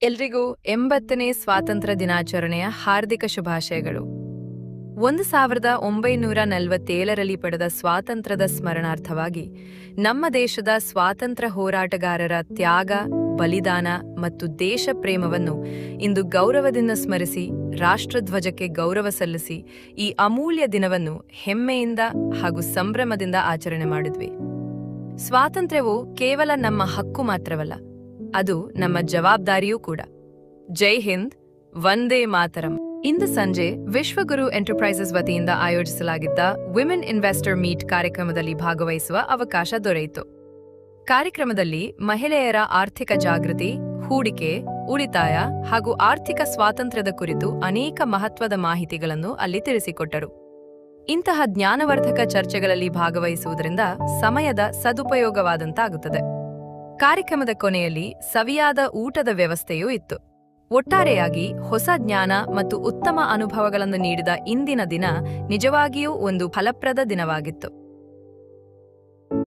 ಎಲ್ರಿಗೂ 80ನೇ ಸ್ವಾತಂತ್ರ್ಯ ದಿನಾಚರಣೆಯ ಹಾರ್ದಿಕ ಶುಭಾಶಯಗಳು. 1947ರಲ್ಲಿ ಪಡೆದ ಸ್ವಾತಂತ್ರ್ಯದ ಸ್ಮರಣಾರ್ಥವಾಗಿ ನಮ್ಮ ದೇಶದ ಸ್ವಾತಂತ್ರ್ಯ ಹೋರಾಟಗಾರರ ತ್ಯಾಗ, ಬಲಿದಾನ ಮತ್ತು ದೇಶ ಪ್ರೇಮವನ್ನು ಇಂದು ಗೌರವದಿಂದ ಸ್ಮರಿಸಿ ರಾಷ್ಟ್ರಧ್ವಜಕ್ಕೆ ಗೌರವ ಸಲ್ಲಿಸಿ ಈ ಅಮೂಲ್ಯ ದಿನವನ್ನು ಹೆಮ್ಮೆಯಿಂದ ಹಾಗೂ ಸಂಭ್ರಮದಿಂದ ಆಚರಣೆ ಮಾಡಿದ್ವಿ. ಸ್ವಾತಂತ್ರ್ಯವು ಕೇವಲ ನಮ್ಮ ಹಕ್ಕು ಮಾತ್ರವಲ್ಲ, ಅದು ನಮ್ಮ ಜವಾಬ್ದಾರಿಯೂ ಕೂಡ. ಜೈ ಹಿಂದ್, ವಂದೇ ಮಾತರಂ. ಇಂದು ಸಂಜೆ ವಿಶ್ವಗುರು ಎಂಟರ್ಪ್ರೈಸಸ್ ವತಿಯಿಂದ ಆಯೋಜಿಸಲಾಗಿದ್ದ ವಿಮೆನ್ ಇನ್ವೆಸ್ಟರ್ ಮೀಟ್ ಕಾರ್ಯಕ್ರಮದಲ್ಲಿ ಭಾಗವಹಿಸುವ ಅವಕಾಶ ದೊರೆಯಿತು. ಕಾರ್ಯಕ್ರಮದಲ್ಲಿ ಮಹಿಳೆಯರ ಆರ್ಥಿಕ ಜಾಗೃತಿ, ಹೂಡಿಕೆ, ಉಳಿತಾಯ ಹಾಗೂ ಆರ್ಥಿಕ ಸ್ವಾತಂತ್ರ್ಯದ ಕುರಿತು ಅನೇಕ ಮಹತ್ವದ ಮಾಹಿತಿಗಳನ್ನು ಅಲ್ಲಿ ತಿಳಿಸಿಕೊಟ್ಟರು. ಇಂತಹ ಜ್ಞಾನವರ್ಧಕ ಚರ್ಚೆಗಳಲ್ಲಿ ಭಾಗವಹಿಸುವುದರಿಂದ ಸಮಯದ ಸದುಪಯೋಗವಾದಂತಾಗುತ್ತದೆ. ಕಾರ್ಯಕ್ರಮದ ಕೊನೆಯಲ್ಲಿ ಸವಿಯಾದ ಊಟದ ವ್ಯವಸ್ಥೆಯೂ ಇತ್ತು. ಒಟ್ಟಾರೆಯಾಗಿ ಹೊಸ ಜ್ಞಾನ ಮತ್ತು ಉತ್ತಮ ಅನುಭವಗಳನ್ನು ನೀಡಿದ ಇಂದಿನ ದಿನ ನಿಜವಾಗಿಯೂ ಒಂದು ಫಲಪ್ರದ ದಿನವಾಗಿತ್ತು.